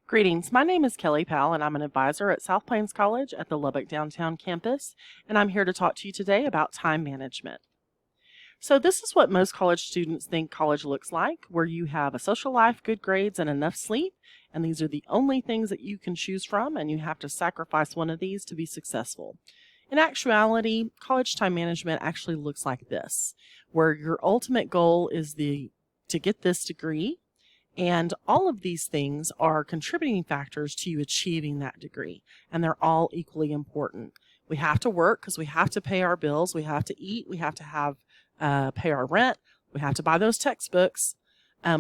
Greetings. My name is Kelly Powell, and I'm an advisor at South Plains College at the Lubbock Downtown campus, and I'm here to talk to you today about time management. So, this is what most college students think college looks like, where you have a social life, good grades, and enough sleep, and these are the only things that you can choose from, and you have to sacrifice one of these to be successful. In actuality, college time management actually looks like this, where your ultimate goal is to get this degree, and all of these things are contributing factors to you achieving that degree, and they're all equally important. We have to work because we have to pay our bills, we have to eat, we have to have pay our rent, we have to buy those textbooks.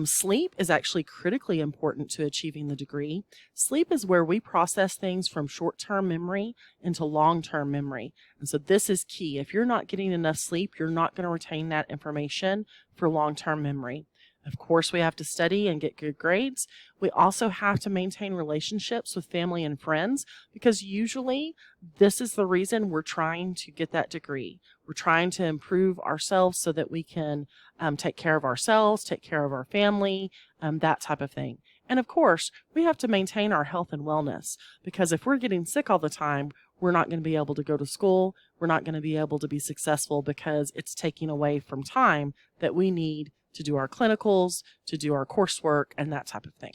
Sleep is actually critically important to achieving the degree. Sleep is where we process things from short-term memory into long-term memory. And so this is key. If you're not getting enough sleep, you're not going to retain that information for long-term memory. Of course, we have to study and get good grades. We also have to maintain relationships with family and friends because usually this is the reason we're trying to get that degree. We're trying to improve ourselves so that we can take care of ourselves, take care of our family, that type of thing. And of course, we have to maintain our health and wellness because if we're getting sick all the time, we're not going to be able to go to school. We're not going to be able to be successful because it's taking away from time that we need to do our clinicals, to do our coursework, and that type of thing.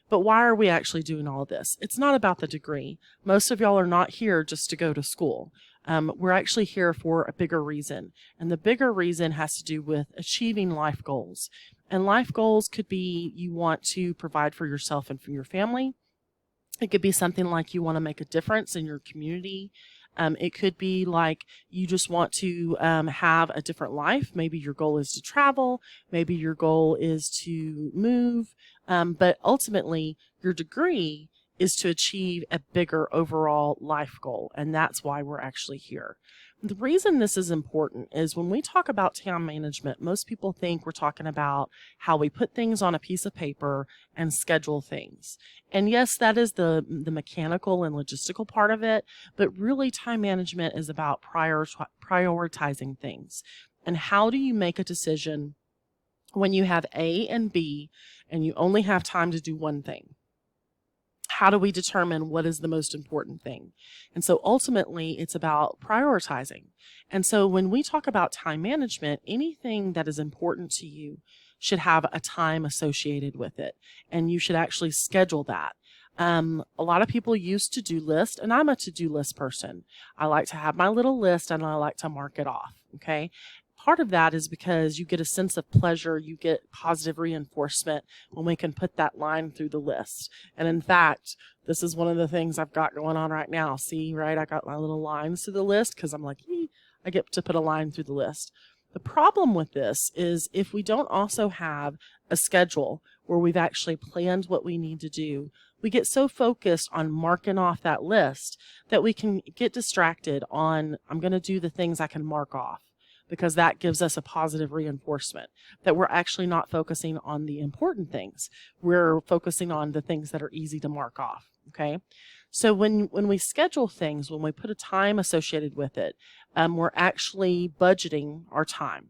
But why are we actually doing all of this? It's not about the degree. Most of y'all are not here just to go to school. We're actually here for a bigger reason. And the bigger reason has to do with achieving life goals. And life goals could be you want to provide for yourself and for your family. It could be something like you want to make a difference in your community. It could be like you just want to have a different life. Maybe your goal is to travel. Maybe your goal is to move. But ultimately, your degree is to achieve a bigger overall life goal. And that's why we're actually here. The reason this is important is when we talk about time management, most people think we're talking about how we put things on a piece of paper and schedule things. And yes, that is the mechanical and logistical part of it, but really time management is about prioritizing things. And how do you make a decision when you have A and B and you only have time to do one thing? How do we determine what is the most important thing? And so ultimately, it's about prioritizing. And so when we talk about time management, anything that is important to you should have a time associated with it. And you should actually schedule that. A lot of people use to-do list, and I'm a to-do list person. I like to have my little list and I like to mark it off. Okay. Part of that is because you get a sense of pleasure, you get positive reinforcement when we can put that line through the list. And in fact, this is one of the things I've got going on right now. See, right? I got my little lines through the list because I'm like, I get to put a line through the list. The problem with this is if we don't also have a schedule where we've actually planned what we need to do, we get so focused on marking off that list that we can get distracted on, I'm going to do the things I can mark off, because that gives us a positive reinforcement that we're actually not focusing on the important things. We're focusing on the things that are easy to mark off, okay? So when we schedule things, when we put a time associated with it, we're actually budgeting our time.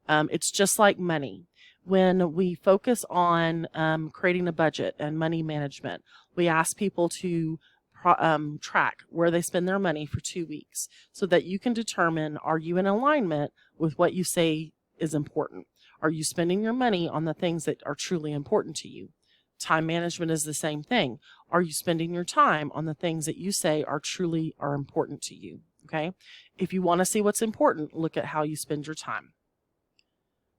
It's just like money. When we focus on creating a budget and money management, we ask people to track where they spend their money for 2 weeks so that you can determine, are you in alignment with what you say is important? Are you spending your money on the things that are truly important to you? Time management is the same thing. Are you spending your time on the things that you say are important to you? Okay. If you want to see what's important, look at how you spend your time.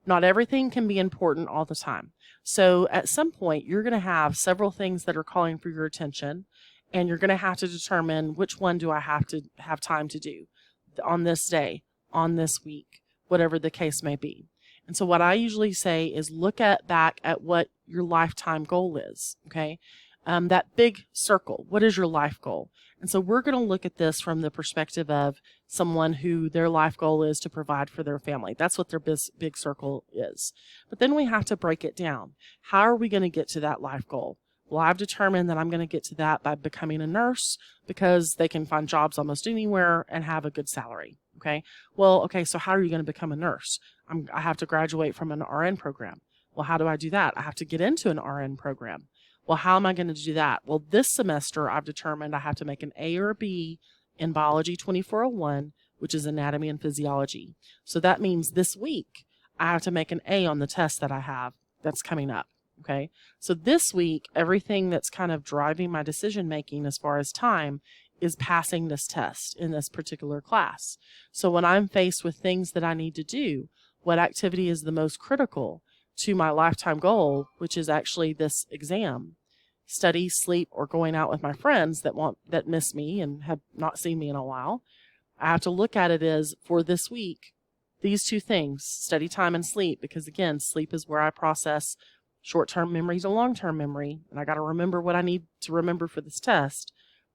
Not everything can be important all the time. So at some point, you're going to have several things that are calling for your attention, and you're going to have to determine which one do I have to have time to do on this day, on this week, whatever the case may be. And so what I usually say is look back at what your lifetime goal is, okay? That big circle, what is your life goal? And so we're going to look at this from the perspective of someone who their life goal is to provide for their family. That's what their big circle is. But then we have to break it down. How are we going to get to that life goal? Well, I've determined that I'm going to get to that by becoming a nurse because they can find jobs almost anywhere and have a good salary. Okay. Well, okay. So how are you going to become a nurse? I have to graduate from an RN program. Well, how do I do that? I have to get into an RN program. Well, how am I going to do that? Well, this semester I've determined I have to make an A or a B in Biology 2401, which is anatomy and physiology. So that means this week I have to make an A on the test that I have that's coming up. Okay. So this week, everything that's kind of driving my decision making as far as time is passing this test in this particular class. So when I'm faced with things that I need to do, what activity is the most critical to my lifetime goal, which is actually this exam, study, sleep, or going out with my friends that miss me and have not seen me in a while, I have to look at it as, for this week, these two things, study time and sleep, because again, sleep is where I process short-term memory to long-term memory, and I got to remember what I need to remember for this test.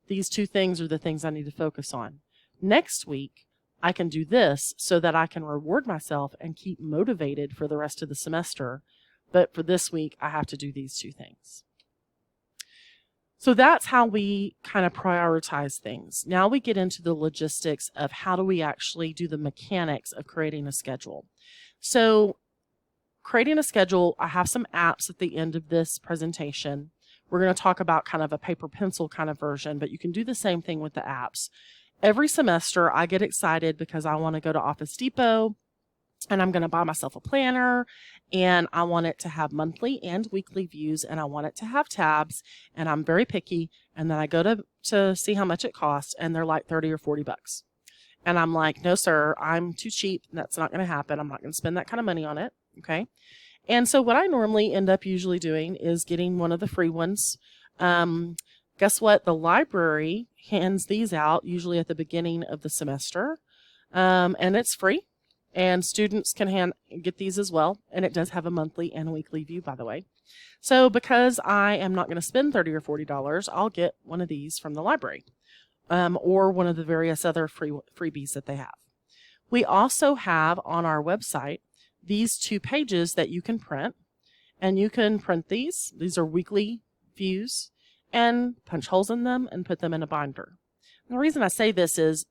These two things are the things I need to focus on. Next week, I can do this so that I can reward myself and keep motivated for the rest of the semester. But for this week, I have to do these two things. So that's how we kind of prioritize things. Now we get into the logistics of how do we actually do the mechanics of creating a schedule. So creating a schedule, I have some apps at the end of this presentation. We're going to talk about kind of a paper pencil kind of version, but you can do the same thing with the apps. Every semester, I get excited because I want to go to Office Depot and I'm going to buy myself a planner, and I want it to have monthly and weekly views, and I want it to have tabs, and I'm very picky. And then I go to see how much it costs, and they're like 30 or 40 bucks. And I'm like, no, sir, I'm too cheap. That's not going to happen. I'm not going to spend that kind of money on it. Okay. And so what I normally end up usually doing is getting one of the free ones. Guess what? The library hands these out usually at the beginning of the semester, and it's free, and students can get these as well, and it does have a monthly and a weekly view, by the way. So because I am not going to spend $30 or $40, I'll get one of these from the library, or one of the various other freebies that they have. We also have on our website these 2 pages that you can print, and you can print these. These are weekly views, and punch holes in them and put them in a binder. And the reason I say this is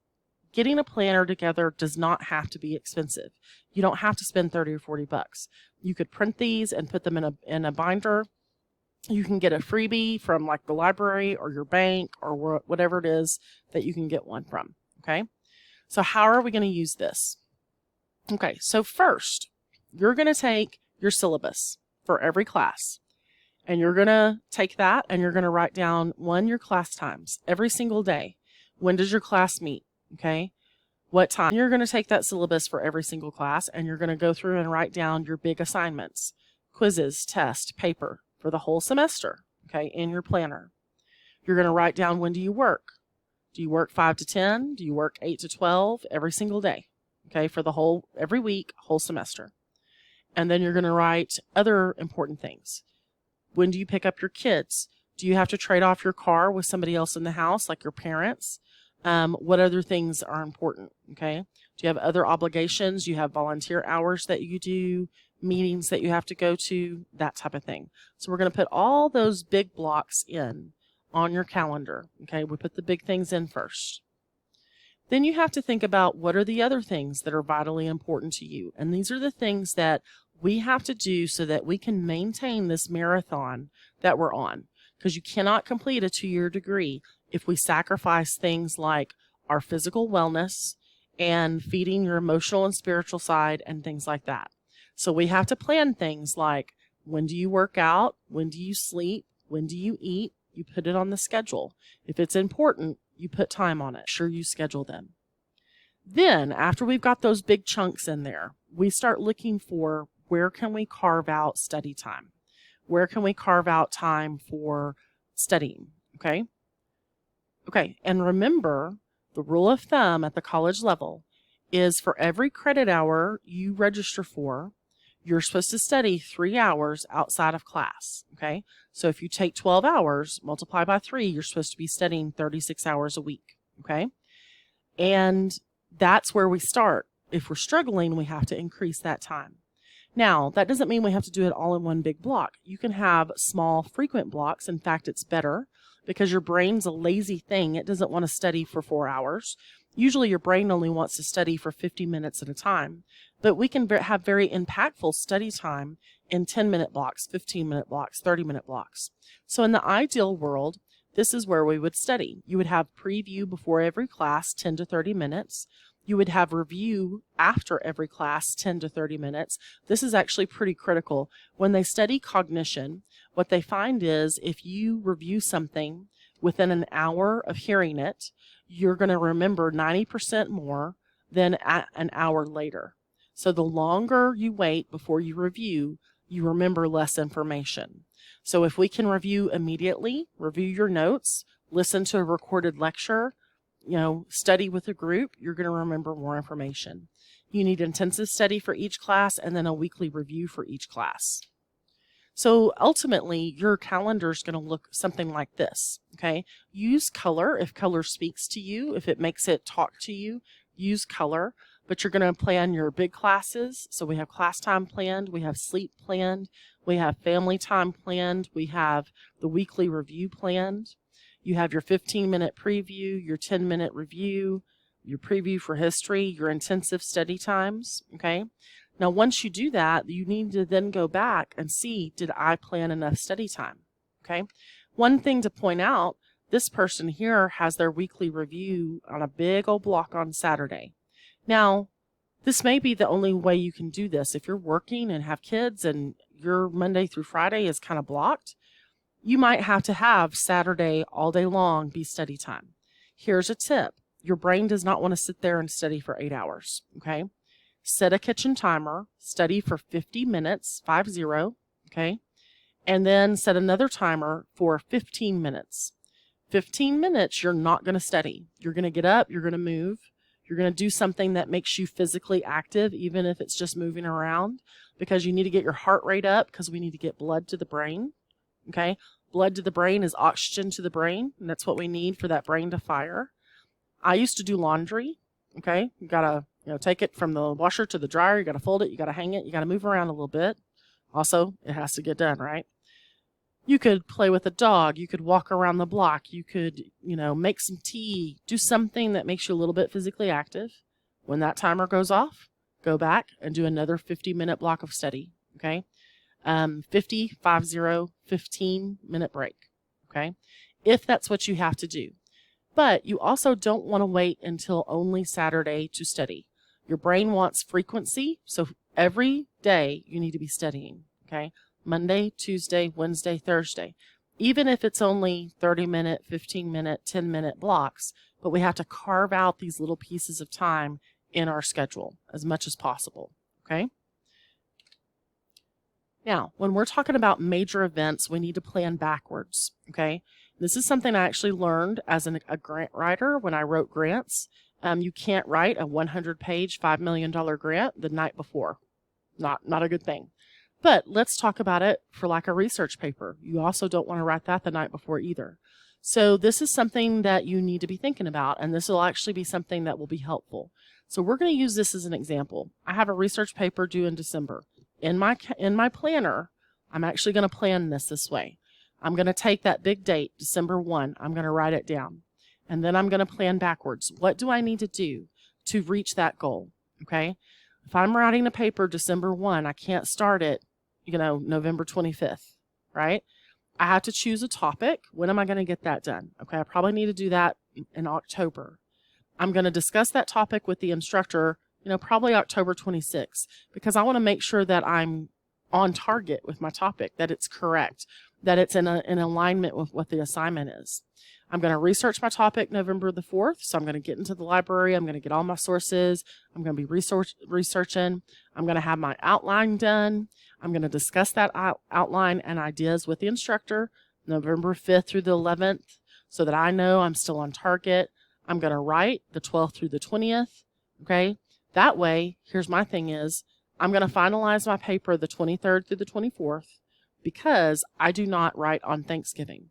getting a planner together does not have to be expensive. You don't have to spend 30 or 40 bucks. You could print these and put them in a binder. You can get a freebie from like the library or your bank or whatever it is that you can get one from. Okay. So how are we going to use this? Okay. So first, you're going to take your syllabus for every class. And you're going to take that and you're going to write down, your class times every single day. When does your class meet? Okay. What time? You're going to take that syllabus for every single class, and you're going to go through and write down your big assignments, quizzes, test, paper for the whole semester. Okay. In your planner. You're going to write down, when do you work? Do you work 5 to 10? Do you work 8 to 12? Every single day. Okay. For every week, whole semester. And then you're going to write other important things. When do you pick up your kids? Do you have to trade off your car with somebody else in the house, like your parents? What other things are important? Okay. Do you have other obligations? Do you have volunteer hours that you do, meetings that you have to go to, that type of thing. So we're going to put all those big blocks in on your calendar. Okay. We put the big things in first. Then you have to think about, what are the other things that are vitally important to you? And these are the things that we have to do so that we can maintain this marathon that we're on. Because you cannot complete a 2-year degree if we sacrifice things like our physical wellness and feeding your emotional and spiritual side and things like that. So we have to plan things like, when do you work out? When do you sleep? When do you eat? You put it on the schedule. If it's important, you put time on it. Sure, you schedule them. Then, after we've got those big chunks in there, we start looking for, where can we carve out study time? Where can we carve out time for studying? Okay. Okay. And remember, the rule of thumb at the college level is, for every credit hour you register for, you're supposed to study 3 hours outside of class. Okay. So if you take 12 hours, multiply by 3, you're supposed to be studying 36 hours a week. Okay. And that's where we start. If we're struggling, we have to increase that time. Now, that doesn't mean we have to do it all in one big block. You can have small, frequent blocks. In fact, it's better because your brain's a lazy thing. It doesn't want to study for 4 hours. Usually your brain only wants to study for 50 minutes at a time. But we can have very impactful study time in 10-minute blocks, 15-minute blocks, 30-minute blocks. So in the ideal world, this is where we would study. You would have preview before every class, 10 to 30 minutes. You would have review after every class, 10 to 30 minutes. This is actually pretty critical. When they study cognition, what they find is if you review something within an hour of hearing it, you're going to remember 90% more than an hour later. So the longer you wait before you review, you remember less information. So if we can review immediately, review your notes, listen to a recorded lecture, study with a group, you're going to remember more information. You need intensive study for each class and then a weekly review for each class. So ultimately, your calendar is going to look something like this, okay? Use color if color speaks to you, if it makes it talk to you, use color. But you're going to plan your big classes. So we have class time planned, we have sleep planned, we have family time planned, we have the weekly review planned. You have your 15-minute preview, your 10-minute review, your preview for history, your intensive study times, okay? Now, once you do that, you need to then go back and see, did I plan enough study time, okay? One thing to point out, this person here has their weekly review on a big old block on Saturday. Now, this may be the only way you can do this. If you're working and have kids and your Monday through Friday is kind of blocked, you might have to have Saturday all day long be study time. Here's a tip. Your brain does not want to sit there and study for 8 hours, okay? Set a kitchen timer, study for 50 minutes, 50, okay? And then set another timer for 15 minutes. 15 minutes, you're not going to study. You're going to get up, you're going to move. You're going to do something that makes you physically active, even if it's just moving around, because you need to get your heart rate up because we need to get blood to the brain, okay? Blood to the brain is oxygen to the brain, and that's what we need for that brain to fire. I used to do laundry, okay? You got to take it from the washer to the dryer. You got to fold it. You got to hang it. You got to move around a little bit. Also, it has to get done, right? You could play with a dog. You could walk around the block. You could, make some tea. Do something that makes you a little bit physically active. When that timer goes off, go back and do another 50-minute block of study, okay? 15-minute break, okay? If that's what you have to do. But you also don't want to wait until only Saturday to study. Your brain wants frequency, so every day you need to be studying, okay? Monday, Tuesday, Wednesday, Thursday. Even if it's only 30-minute, 15-minute, 10-minute blocks, but we have to carve out these little pieces of time in our schedule as much as possible, okay? Now, when we're talking about major events, we need to plan backwards, okay? This is something I actually learned as a grant writer when I wrote grants. You can't write a 100-page, $5 million grant the night before. Not a good thing. But let's talk about it for like a research paper. You also don't want to write that the night before either. So this is something that you need to be thinking about, and this will actually be something that will be helpful. So we're going to use this as an example. I have a research paper due in December. In my planner, I'm actually going to plan this way. I'm going to take that big date, December 1. I'm going to write it down. And then I'm going to plan backwards. What do I need to do to reach that goal? Okay? If I'm writing a paper December 1, I can't start it, November 25th, right? I have to choose a topic. When am I going to get that done? Okay, I probably need to do that in October. I'm going to discuss that topic with the instructor, probably October 26th, because I want to make sure that I'm on target with my topic, that it's correct, that it's in alignment with what the assignment is. I'm going to research my topic November the 4th, so I'm going to get into the library. I'm going to get all my sources. I'm going to be researching. I'm going to have my outline done. I'm going to discuss that outline and ideas with the instructor November 5th through the 11th so that I know I'm still on target. I'm going to write the 12th through the 20th, okay? That way, here's my thing is, I'm going to finalize my paper the 23rd through the 24th because I do not write on Thanksgiving.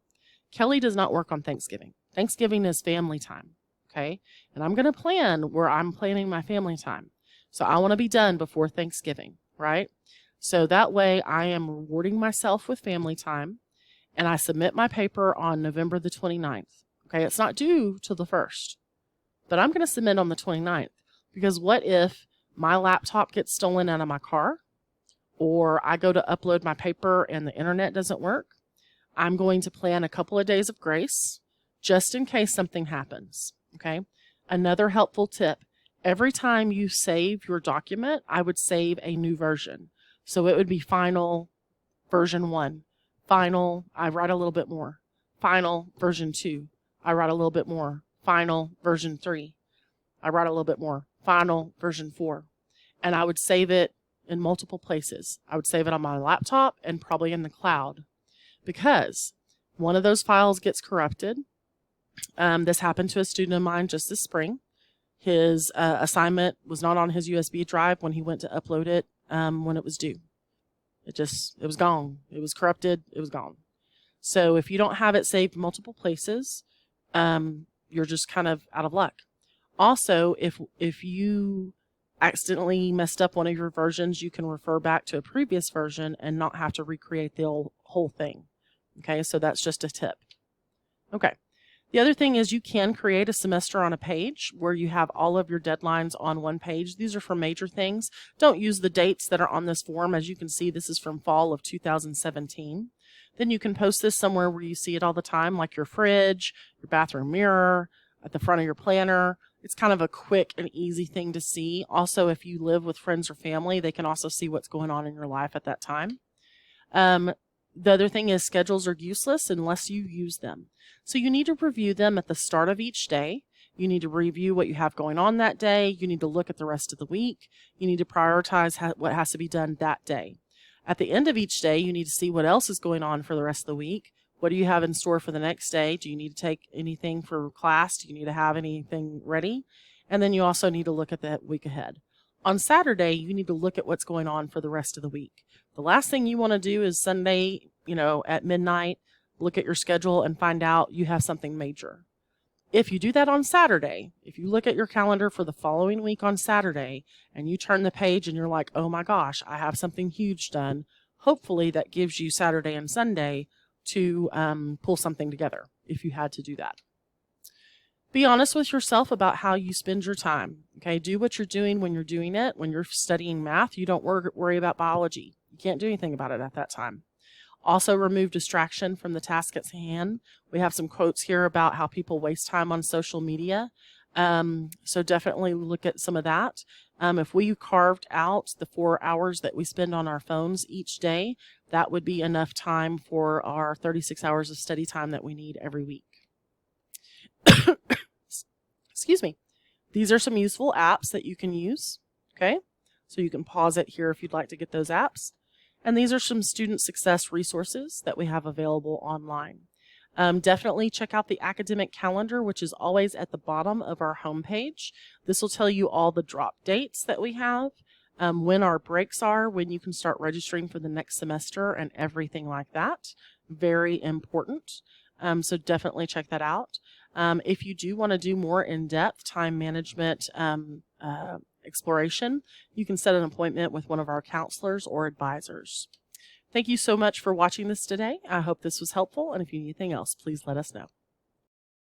Kelly does not work on Thanksgiving. Thanksgiving is family time, okay? And I'm going to plan where I'm planning my family time. So I want to be done before Thanksgiving, right? So that way I am rewarding myself with family time, and I submit my paper on November the 29th, okay? It's not due till the 1st, but I'm going to submit on the 29th because what if my laptop gets stolen out of my car, or I go to upload my paper and the internet doesn't work, I'm going to plan a couple of days of grace just in case something happens. Okay. Another helpful tip: every time you save your document, I would save a new version. So it would be final version 1, final, I write a little bit more, final version 2, I write a little bit more, final version 3, I write a little bit more, final version 4. And I would save it in multiple places. I would save it on my laptop and probably in the cloud, because one of those files gets corrupted. This happened to a student of mine just this spring. His assignment was not on his USB drive when he went to upload it when it was due. It was gone. It was corrupted. It was gone. So if you don't have it saved multiple places, you're just kind of out of luck. Also, if you accidentally messed up one of your versions, you can refer back to a previous version and not have to recreate the whole thing. Okay, so that's just a tip. Okay. The other thing is you can create a semester on a page where you have all of your deadlines on one page. These are for major things. Don't use the dates that are on this form. As you can see, this is from fall of 2017. Then you can post this somewhere where you see it all the time, like your fridge, your bathroom mirror, at the front of your planner. It's kind of a quick and easy thing to see. Also, if you live with friends or family, they can also see what's going on in your life at that time. The other thing is schedules are useless unless you use them. So you need to review them at the start of each day. You need to review what you have going on that day. You need to look at the rest of the week. You need to prioritize what has to be done that day. At the end of each day, you need to see what else is going on for the rest of the week. What do you have in store for the next day? Do you need to take anything for class? Do you need to have anything ready? And then you also need to look at the week ahead. On Saturday, you need to look at what's going on for the rest of the week. The last thing you want to do is Sunday, at midnight, look at your schedule and find out you have something major. If you do that on Saturday, if you look at your calendar for the following week on Saturday and you turn the page and you're like, oh my gosh, I have something huge done, hopefully that gives you Saturday and Sunday to pull something together if you had to do that. Be honest with yourself about how you spend your time. Okay, do what you're doing when you're doing it. When you're studying math, you don't worry about biology. You can't do anything about it at that time. Also, remove distraction from the task at hand. We have some quotes here about how people waste time on social media. So definitely look at some of that. If we carved out the 4 hours that we spend on our phones each day, that would be enough time for our 36 hours of study time that we need every week. Excuse me. These are some useful apps that you can use. Okay, so you can pause it here if you'd like to get those apps. And these are some student success resources that we have available online. Definitely check out the academic calendar, which is always at the bottom of our homepage. This will tell you all the drop dates that we have, when our breaks are, when you can start registering for the next semester and everything like that. Very important. So definitely check that out. If you do want to do more in-depth time management exploration, you can set an appointment with one of our counselors or advisors. Thank you so much for watching this today. I hope this was helpful, and if you need anything else, please let us know.